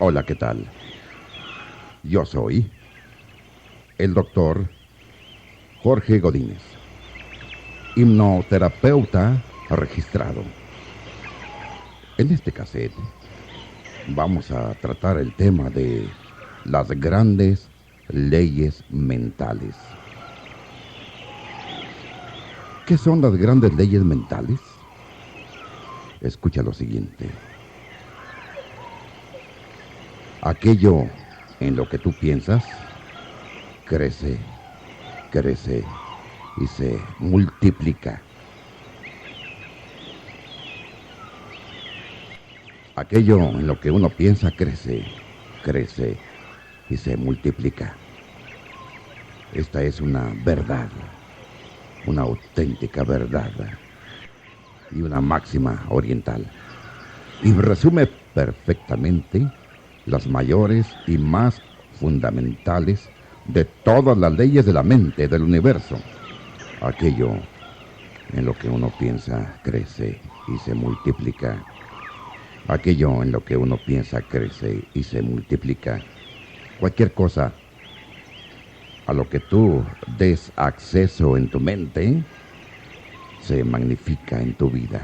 Hola, ¿qué tal? Yo soy el doctor Jorge Godínez, hipnoterapeuta registrado. En este cassette vamos a tratar el tema de las grandes leyes mentales. ¿Qué son las grandes leyes mentales? Escucha lo siguiente. Aquello en lo que tú piensas crece, crece y se multiplica. Aquello en lo que uno piensa crece, crece y se multiplica. Esta es una verdad, una auténtica verdad y una máxima oriental. Y resume perfectamente las mayores y más fundamentales de todas las leyes de la mente del universo. Aquello en lo que uno piensa crece y se multiplica. Aquello en lo que uno piensa crece y se multiplica. Cualquier cosa a lo que tú des acceso en tu mente se magnifica en tu vida.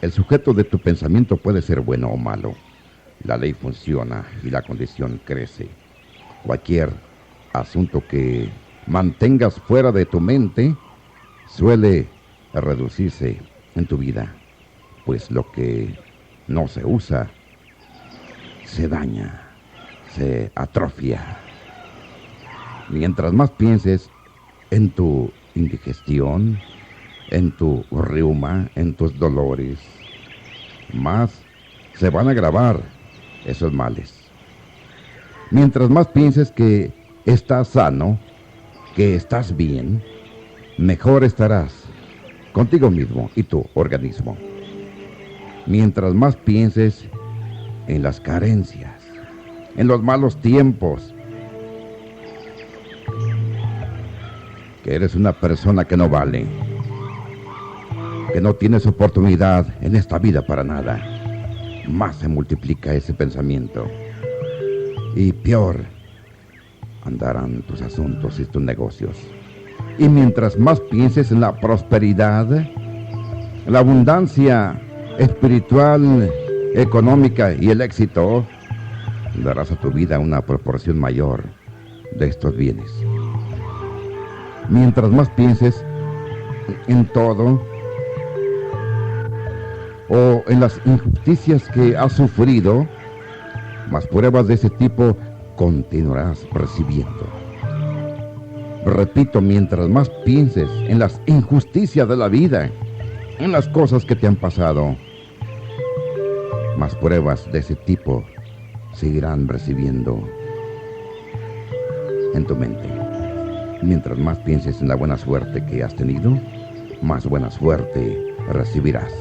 El sujeto de tu pensamiento puede ser bueno o malo. La ley funciona y la condición crece. Cualquier asunto que mantengas fuera de tu mente suele reducirse en tu vida, pues lo que no se usa se daña, se atrofia. Mientras más pienses en tu indigestión, en tu reuma, en tus dolores, más se van a agravar esos males. Mientras más pienses que estás sano, que estás bien, mejor estarás contigo mismo y tu organismo. Mientras más pienses en las carencias, en los malos tiempos, que eres una persona que no vale, que no tienes oportunidad en esta vida para nada, más se multiplica ese pensamiento. Y peor andarán tus asuntos y tus negocios. Y mientras más pienses en la prosperidad, la abundancia espiritual, económica y el éxito, darás a tu vida una proporción mayor de estos bienes. Mientras más pienses en todo o en las injusticias que has sufrido, más pruebas de ese tipo continuarás recibiendo. Repito, mientras más pienses en las injusticias de la vida, en las cosas que te han pasado, más pruebas de ese tipo seguirán recibiendo en tu mente. Mientras más pienses en la buena suerte que has tenido, más buena suerte recibirás.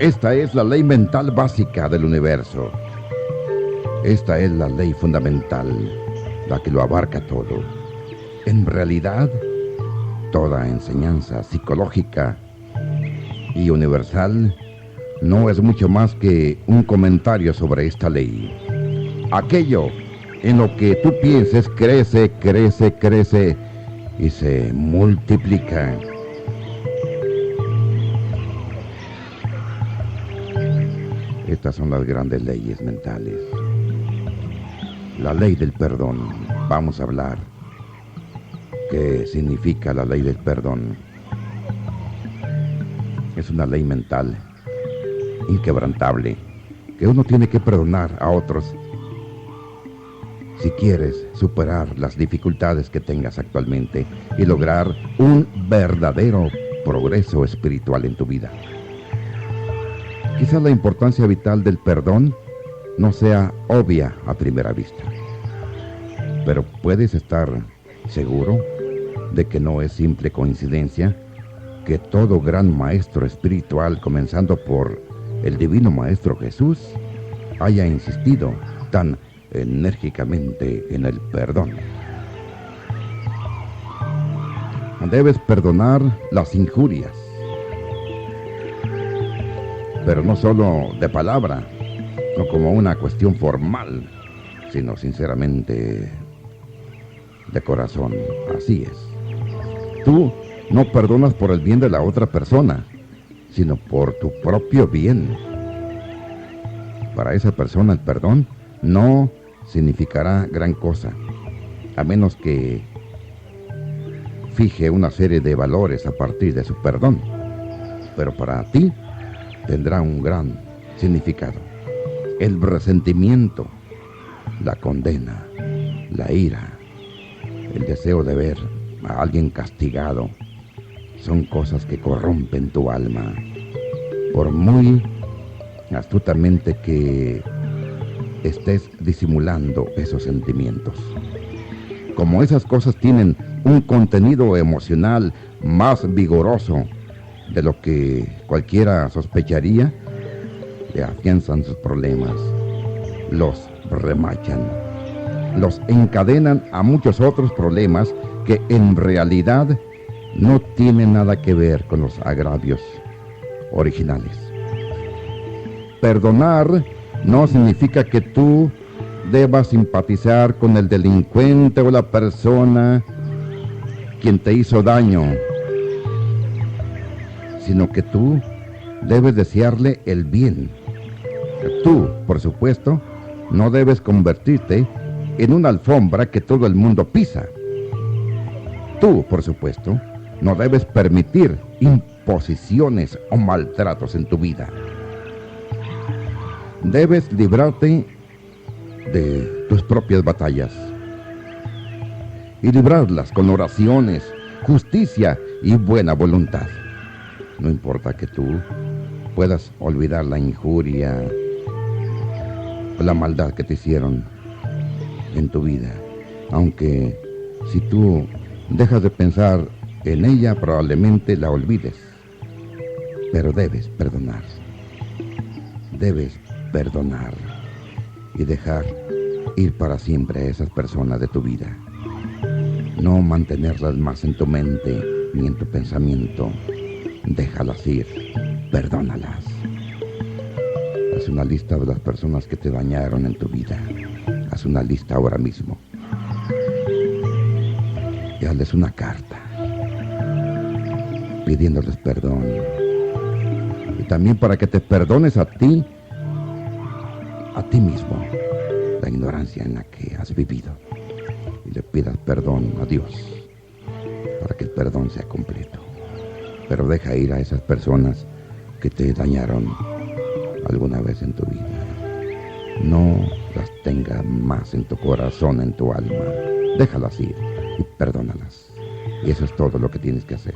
Esta es la ley mental básica del universo. Esta es la ley fundamental, la que lo abarca todo. En realidad, toda enseñanza psicológica y universal no es mucho más que un comentario sobre esta ley. Aquello en lo que tú pienses crece, crece, crece y se multiplica. Estas son las grandes leyes mentales. La ley del perdón. Vamos a hablar. ¿Qué significa la ley del perdón? Es una ley mental inquebrantable que uno tiene que perdonar a otros si quieres superar las dificultades que tengas actualmente y lograr un verdadero progreso espiritual en tu vida. Quizás la importancia vital del perdón no sea obvia a primera vista, pero puedes estar seguro de que no es simple coincidencia que todo gran maestro espiritual, comenzando por el divino maestro Jesús, haya insistido tan enérgicamente en el perdón. Debes perdonar las injurias, pero no solo de palabra, no como una cuestión formal, sino sinceramente de corazón. Así es. Tú no perdonas por el bien de la otra persona, sino por tu propio bien. Para esa persona el perdón no significará gran cosa, a menos que fije una serie de valores a partir de su perdón. Pero para ti tendrá un gran significado. El resentimiento, la condena, la ira, el deseo de ver a alguien castigado, son cosas que corrompen tu alma, por muy astutamente que estés disimulando esos sentimientos. Como esas cosas tienen un contenido emocional más vigoroso de lo que cualquiera sospecharía, le afianzan sus problemas, los remachan, los encadenan a muchos otros problemas que en realidad no tienen nada que ver con los agravios originales. Perdonar no significa que tú debas simpatizar con el delincuente o la persona quien te hizo daño, sino que tú debes desearle el bien. Tú, por supuesto, no debes convertirte en una alfombra que todo el mundo pisa. Tú, por supuesto, no debes permitir imposiciones o maltratos en tu vida. Debes librarte de tus propias batallas y librarlas con oraciones, justicia y buena voluntad. No importa que tú puedas olvidar la injuria o la maldad que te hicieron en tu vida, aunque si tú dejas de pensar en ella, probablemente la olvides. Pero debes perdonar. Debes perdonar y dejar ir para siempre a esas personas de tu vida. No mantenerlas más en tu mente ni en tu pensamiento. Déjalas ir, perdónalas. Haz una lista de las personas que te dañaron en tu vida. Haz una lista ahora mismo. Y hazles una carta pidiéndoles perdón. Y también para que te perdones a ti mismo, la ignorancia en la que has vivido. Y le pidas perdón a Dios para que el perdón sea completo. Pero deja ir a esas personas que te dañaron alguna vez en tu vida. No las tengas más en tu corazón, en tu alma. Déjalas ir y perdónalas. Y eso es todo lo que tienes que hacer.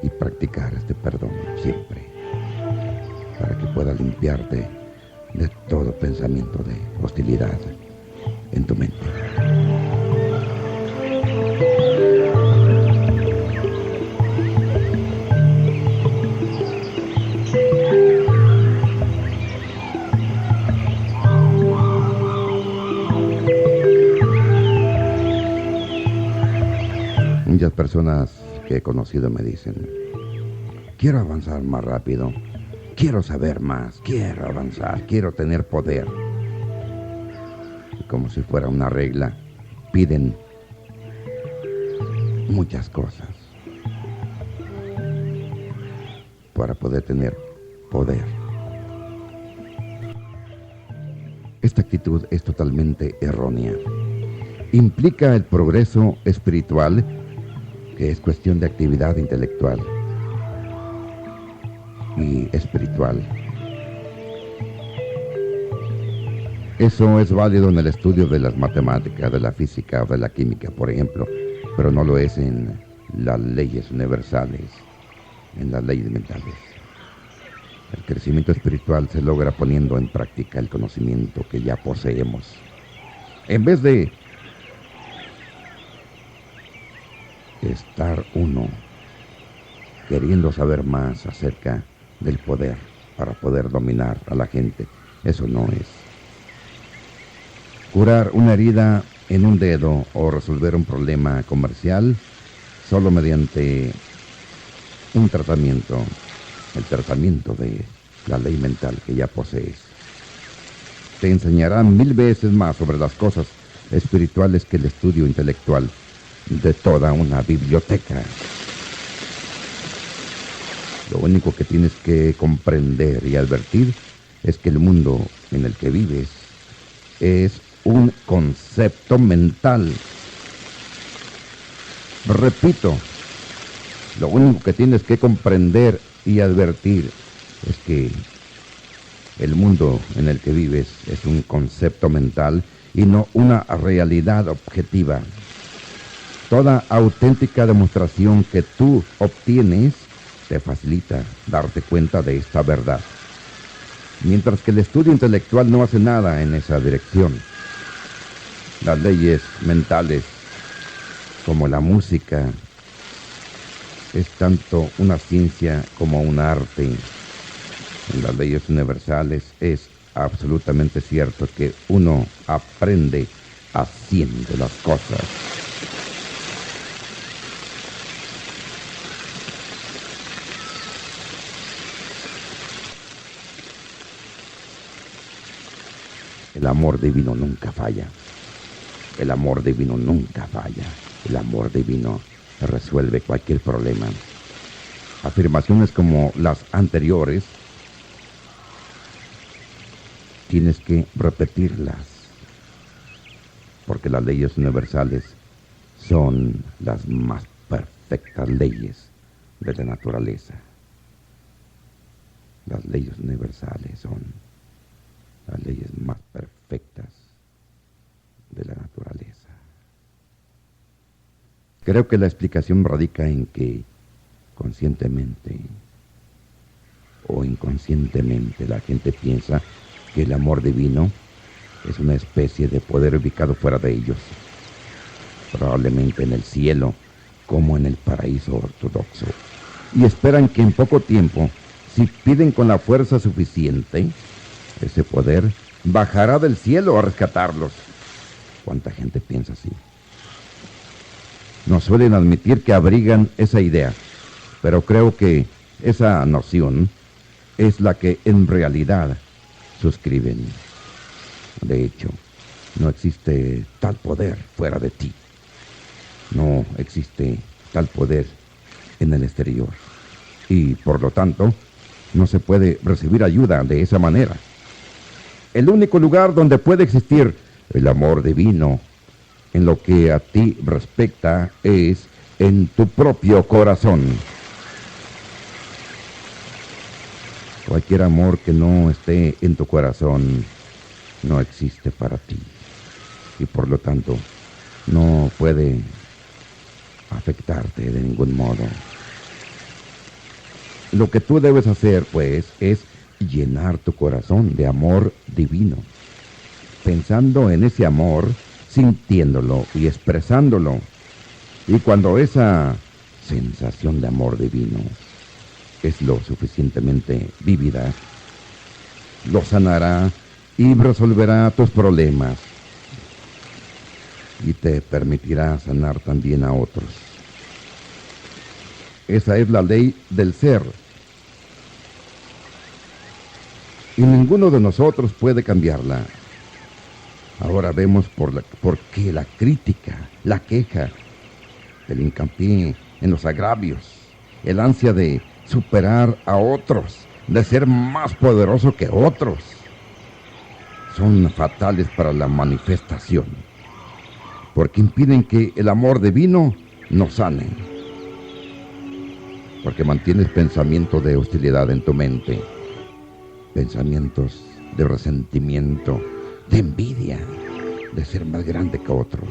Y practicar este perdón siempre, para que puedas limpiarte de todo pensamiento de hostilidad en tu mente. Muchas personas que he conocido me dicen: quiero avanzar más rápido, quiero saber más, quiero avanzar, quiero tener poder. Y como si fuera una regla, piden muchas cosas para poder tener poder. Esta actitud es totalmente errónea. Implica el progreso espiritual, que es cuestión de actividad intelectual y espiritual. Eso es válido en el estudio de las matemáticas, de la física o de la química, por ejemplo, pero no lo es en las leyes universales, en las leyes mentales. El crecimiento espiritual se logra poniendo en práctica el conocimiento que ya poseemos. En vez de estar uno queriendo saber más acerca del poder para poder dominar a la gente, eso no es. Curar una herida en un dedo o resolver un problema comercial solo mediante un tratamiento, el tratamiento de la ley mental que ya posees. te enseñará 1000 veces más sobre las cosas espirituales que el estudio intelectual de toda una biblioteca. Lo único que tienes que comprender y advertir es que el mundo en el que vives es un concepto mental. Repito, lo único que tienes que comprender y advertir es que el mundo en el que vives es un concepto mental y no una realidad objetiva. Toda auténtica demostración que tú obtienes te facilita darte cuenta de esta verdad, mientras que el estudio intelectual no hace nada en esa dirección. Las leyes mentales, como la música, es tanto una ciencia como un arte. En las leyes universales es absolutamente cierto que uno aprende haciendo las cosas. El amor divino nunca falla. El amor divino nunca falla. El amor divino resuelve cualquier problema. Afirmaciones como las anteriores tienes que repetirlas, porque las leyes universales son las más perfectas leyes de la naturaleza. Las leyes universales son las leyes más perfectas de la naturaleza. Creo que la explicación radica en que conscientemente o inconscientemente la gente piensa que el amor divino es una especie de poder ubicado fuera de ellos, probablemente en el cielo como en el paraíso ortodoxo, y esperan que en poco tiempo, si piden con la fuerza suficiente, ese poder bajará del cielo a rescatarlos. ¿Cuánta gente piensa así? No suelen admitir que abrigan esa idea, pero creo que esa noción es la que en realidad suscriben. De hecho, no existe tal poder fuera de ti. No existe tal poder en el exterior. Y por lo tanto, no se puede recibir ayuda de esa manera. El único lugar donde puede existir el amor divino en lo que a ti respecta es en tu propio corazón. Cualquier amor que no esté en tu corazón no existe para ti y por lo tanto no puede afectarte de ningún modo. Lo que tú debes hacer, pues, es llenar tu corazón de amor divino, pensando en ese amor, sintiéndolo y expresándolo. Y cuando esa sensación de amor divino es lo suficientemente vívida, lo sanará y resolverá tus problemas y te permitirá sanar también a otros. Esa es la ley del ser. Y ninguno de nosotros puede cambiarla. Ahora vemos por qué la crítica, la queja, el hincapié en los agravios, el ansia de superar a otros, de ser más poderoso que otros, son fatales para la manifestación, porque impiden que el amor divino nos sane, porque mantienes pensamiento de hostilidad en tu mente, pensamientos de resentimiento, de envidia, de ser más grande que otro.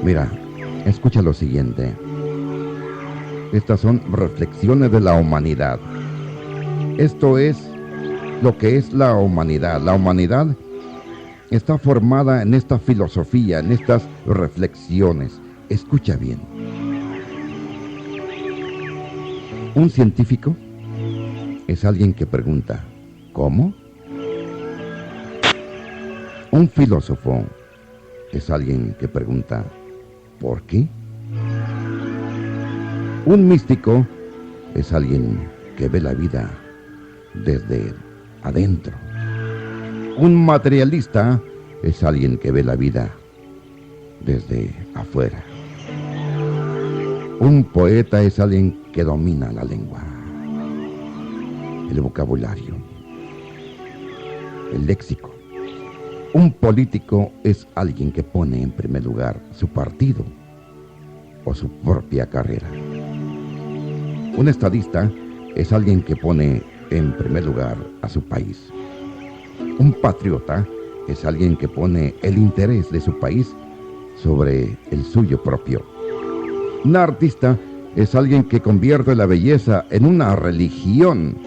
Mira, escucha lo siguiente. Estas son reflexiones de la humanidad. Esto es lo que es la humanidad. La humanidad está formada en esta filosofía, en estas reflexiones. Escucha bien. Un científico es alguien que pregunta, ¿cómo? Un filósofo es alguien que pregunta, ¿por qué? Un místico es alguien que ve la vida desde adentro. Un materialista es alguien que ve la vida desde afuera. Un poeta es alguien que domina la lengua, el vocabulario, el léxico. Un político es alguien que pone en primer lugar su partido o su propia carrera. Un estadista es alguien que pone en primer lugar a su país. Un patriota es alguien que pone el interés de su país sobre el suyo propio. Un artista es alguien que convierte la belleza en una religión.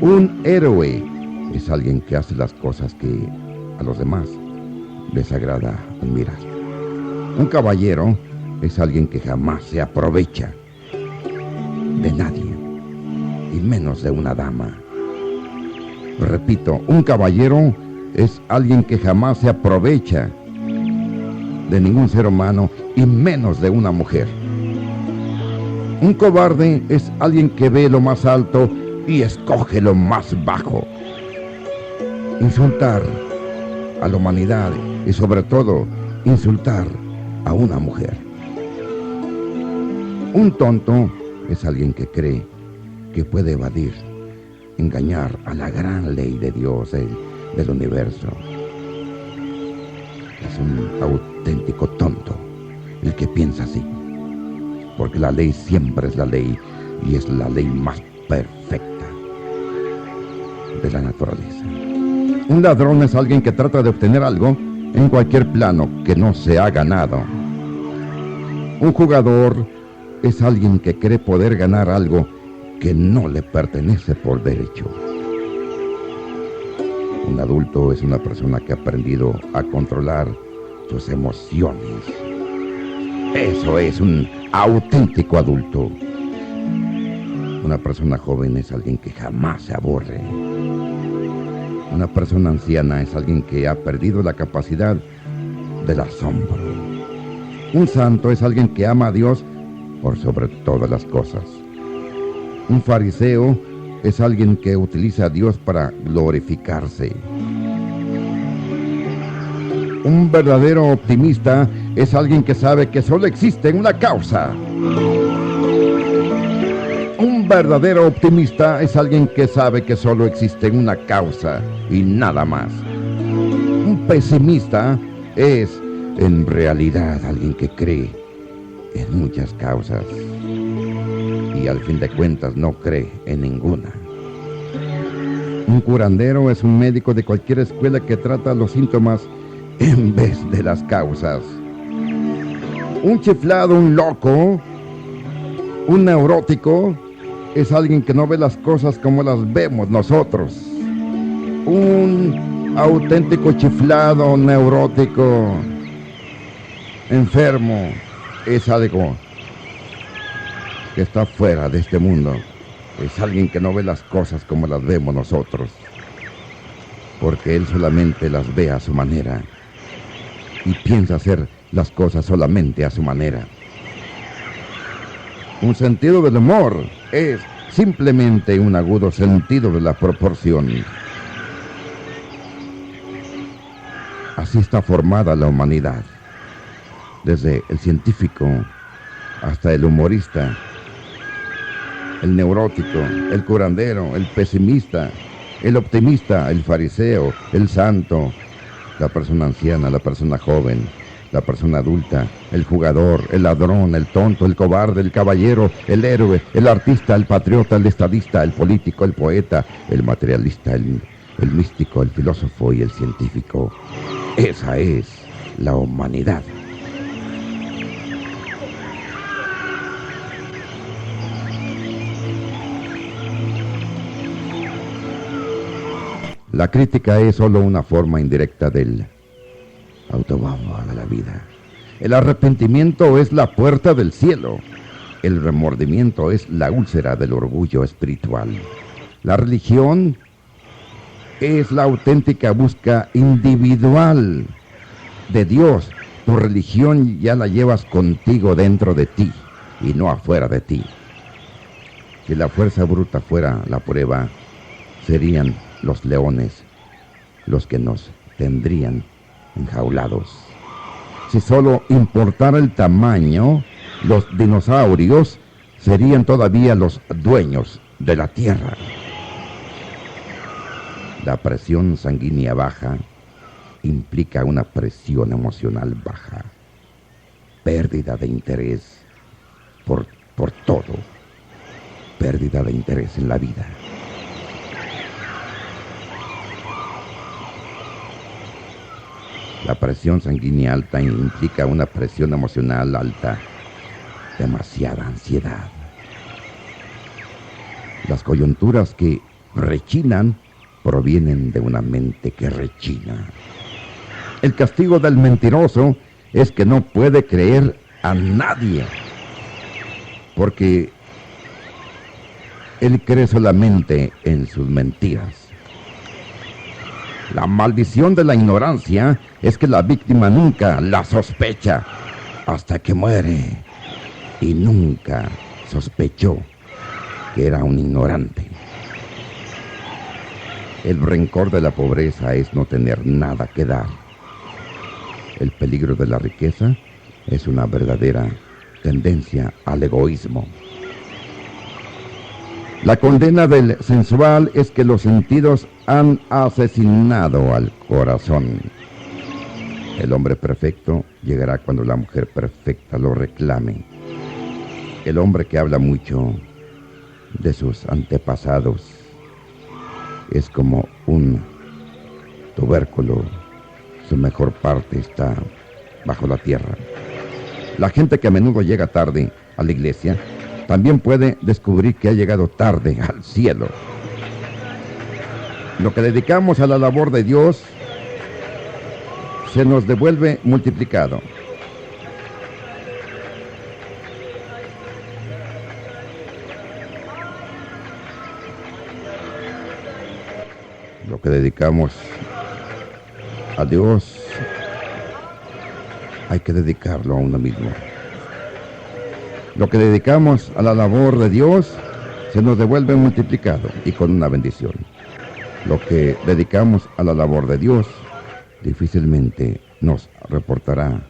Un héroe es alguien que hace las cosas que a los demás les agrada admirar. Un caballero es alguien que jamás se aprovecha de nadie, y menos de una dama. Repito, un caballero es alguien que jamás se aprovecha de ningún ser humano, y menos de una mujer. Un cobarde es alguien que ve lo más alto y escoge lo más bajo. Insultar a la humanidad y sobre todo insultar a una mujer. Un tonto es alguien que cree que puede evadir, engañar a la gran ley de Dios del universo. Es un auténtico tonto el que piensa así, porque la ley siempre es la ley y es la ley más perfecta de la naturaleza. Un ladrón es alguien que trata de obtener algo en cualquier plano que no se ha ganado. Un jugador es alguien que cree poder ganar algo que no le pertenece por derecho. Un adulto es una persona que ha aprendido a controlar sus emociones. Eso es un auténtico adulto. Una persona joven es alguien que jamás se aburre. Una persona anciana es alguien que ha perdido la capacidad del asombro. Un santo es alguien que ama a Dios por sobre todas las cosas. Un fariseo es alguien que utiliza a Dios para glorificarse. Un verdadero optimista es alguien que sabe que solo existe una causa. Un verdadero optimista es alguien que sabe que solo existe una causa y nada más. Un pesimista es, en realidad, alguien que cree en muchas causas y al fin de cuentas no cree en ninguna. Un curandero es un médico de cualquier escuela que trata los síntomas en vez de las causas. Un chiflado, un loco, un neurótico es alguien que no ve las cosas como las vemos nosotros. Un auténtico chiflado, neurótico, enfermo, es algo que está fuera de este mundo. Es alguien que no ve las cosas como las vemos nosotros, porque él solamente las ve a su manera y piensa hacer las cosas solamente a su manera. Un sentido del humor es simplemente un agudo sentido de la proporción. Así está formada la humanidad, desde el científico hasta el humorista, el neurótico, el curandero, el pesimista, el optimista, el fariseo, el santo, la persona anciana, la persona joven, la persona adulta, el jugador, el ladrón, el tonto, el cobarde, el caballero, el héroe, el artista, el patriota, el estadista, el político, el poeta, el materialista, el místico, el filósofo y el científico. Esa es la humanidad. La crítica es solo una forma indirecta del autobombo de la vida. El arrepentimiento es la puerta del cielo. El remordimiento es la úlcera del orgullo espiritual. La religión es la auténtica búsqueda individual de Dios. Tu religión ya la llevas contigo dentro de ti. y no afuera de ti. Si la fuerza bruta fuera la prueba, serían los leones los que nos tendrían enjaulados. Si solo importara el tamaño, los dinosaurios serían todavía los dueños de la Tierra. La presión sanguínea baja implica una presión emocional baja, pérdida de interés por todo, pérdida de interés en la vida. La presión sanguínea alta implica una presión emocional alta, demasiada ansiedad. Las coyunturas que rechinan provienen de una mente que rechina. El castigo del mentiroso es que no puede creer a nadie, porque él cree solamente en sus mentiras. La maldición de la ignorancia es que la víctima nunca la sospecha hasta que muere, y nunca sospechó que era un ignorante. El rencor de la pobreza es no tener nada que dar. El peligro de la riqueza es una verdadera tendencia al egoísmo. La condena del sensual es que los sentidos han asesinado al corazón. El hombre perfecto llegará cuando la mujer perfecta lo reclame. El hombre que habla mucho de sus antepasados es como un tubérculo. Su mejor parte está bajo la tierra. La gente que a menudo llega tarde a la iglesia también puede descubrir que ha llegado tarde al cielo. Lo que dedicamos a la labor de Dios se nos devuelve multiplicado. Lo que dedicamos a Dios hay que dedicarlo a uno mismo. Lo que dedicamos a la labor de Dios se nos devuelve multiplicado y con una bendición. Lo que dedicamos a la labor de Dios difícilmente nos reportará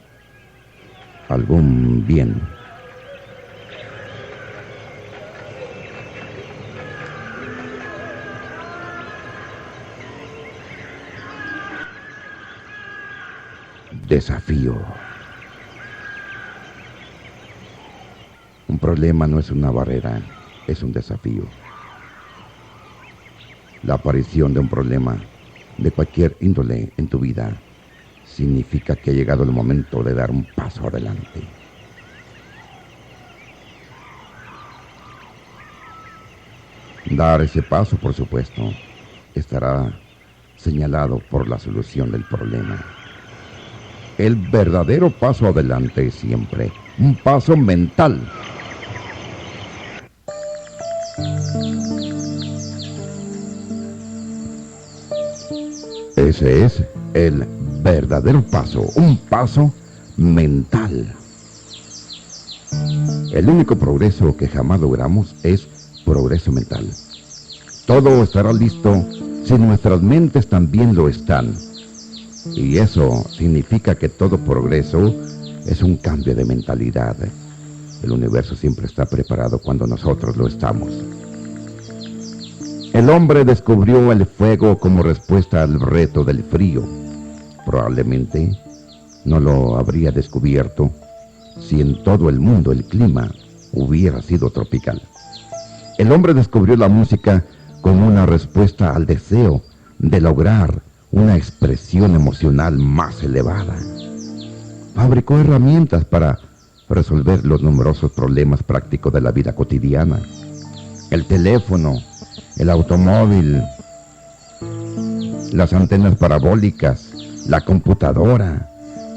algún bien. Desafío. Un problema no es una barrera, es un desafío. La aparición de un problema de cualquier índole en tu vida significa que ha llegado el momento de dar un paso adelante. Dar ese paso, por supuesto, estará señalado por la solución del problema. El verdadero paso adelante es siempre un paso mental. Ese es el verdadero paso, un paso mental. El único progreso que jamás logramos es progreso mental. Todo estará listo si nuestras mentes también lo están. Y eso significa que todo progreso es un cambio de mentalidad. El universo siempre está preparado cuando nosotros lo estamos. El hombre descubrió el fuego como respuesta al reto del frío. Probablemente no lo habría descubierto si en todo el mundo el clima hubiera sido tropical. El hombre descubrió la música como una respuesta al deseo de lograr una expresión emocional más elevada. Fabricó herramientas para resolver los numerosos problemas prácticos de la vida cotidiana. El teléfono, el automóvil, las antenas parabólicas, la computadora,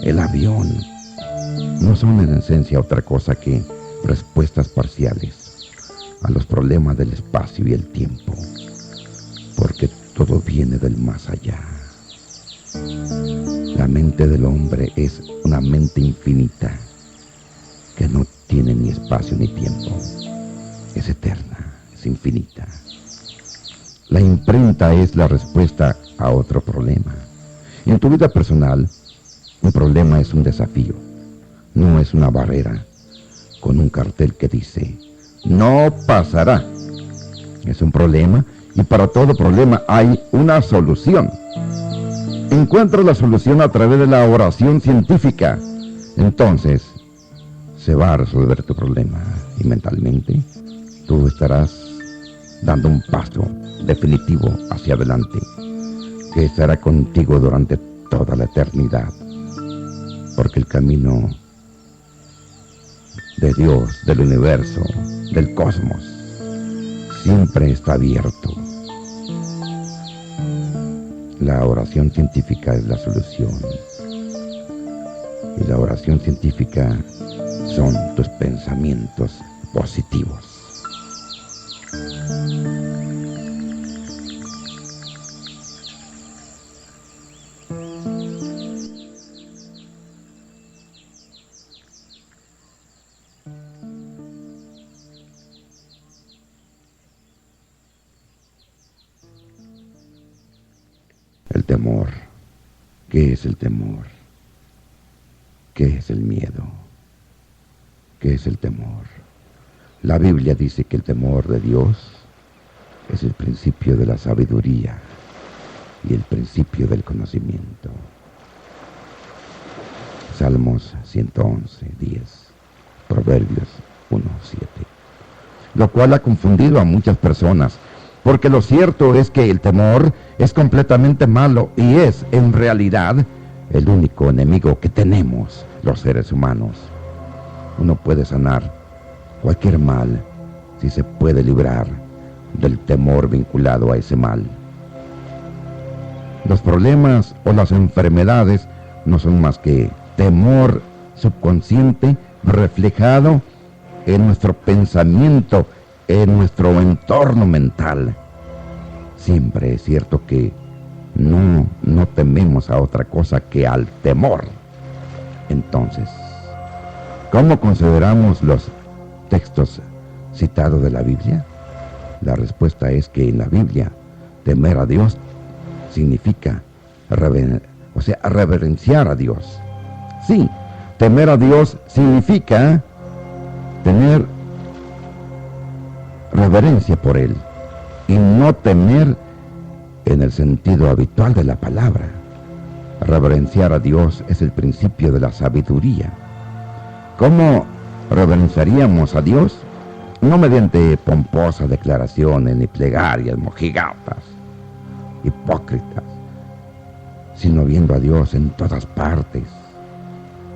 el avión, no son en esencia otra cosa que respuestas parciales a los problemas del espacio y el tiempo, porque todo viene del más allá. La mente del hombre es una mente infinita. que no tiene ni espacio ni tiempo. Es eterna, es infinita. La imprenta es la respuesta a otro problema. En tu vida personal, un problema es un desafío, no es una barrera con un cartel que dice, no pasará. Es un problema y para todo problema hay una solución. Encuentra la solución a través de la oración científica. Entonces, se va a resolver tu problema y mentalmente tú estarás dando un paso definitivo hacia adelante, que estará contigo durante toda la eternidad, porque el camino de Dios, del universo, del cosmos, siempre está abierto. La oración científica es la solución, y la oración científica son tus pensamientos positivos. El temor. ¿Qué es el temor? ¿Qué es el miedo? ¿Qué es el temor? La Biblia dice que el temor de Dios es el principio de la sabiduría y el principio del conocimiento. Salmos 111, 10, Proverbios 1, 7. Lo cual ha confundido a muchas personas, porque lo cierto es que el temor es completamente malo y es, en realidad, el único enemigo que tenemos los seres humanos. Uno puede sanar cualquier mal si se puede librar del temor vinculado a ese mal. Los problemas o las enfermedades no son más que temor subconsciente reflejado en nuestro pensamiento, en nuestro entorno mental. Siempre es cierto que no tememos a otra cosa que al temor. Entonces, ¿cómo consideramos los textos citados de la Biblia? La respuesta es que en la Biblia, temer a Dios significa reverenciar a Dios. Sí, temer a Dios significa tener reverencia por Él y no temer en el sentido habitual de la palabra. Reverenciar a Dios es el principio de la sabiduría. ¿Cómo reverenciaríamos a Dios? No mediante pomposas declaraciones ni plegarias mojigatas, hipócritas, sino viendo a Dios en todas partes,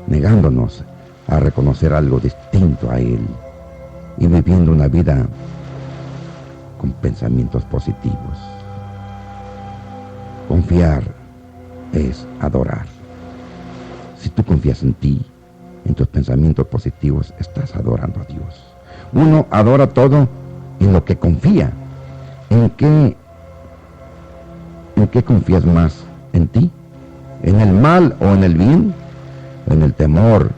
negándonos a reconocer algo distinto a Él y viviendo una vida con pensamientos positivos. Confiar es adorar. Si tú confías en ti, en tus pensamientos positivos, estás adorando a Dios. Uno adora todo en lo que confía. ¿En qué confías más? ¿En ti? ¿En el mal o en el bien? ¿En el temor?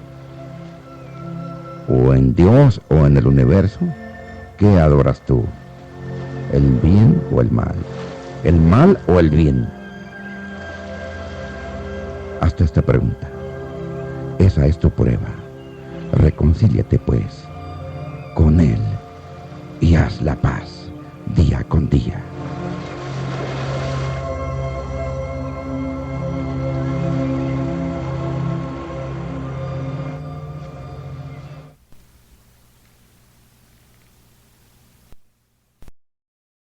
¿O en Dios o en el universo? ¿Qué adoras tú? ¿El bien o el mal? ¿El mal o el bien? Hazte esta pregunta. Esa es tu prueba. Reconcíliate, pues, con Él y haz la paz día con día.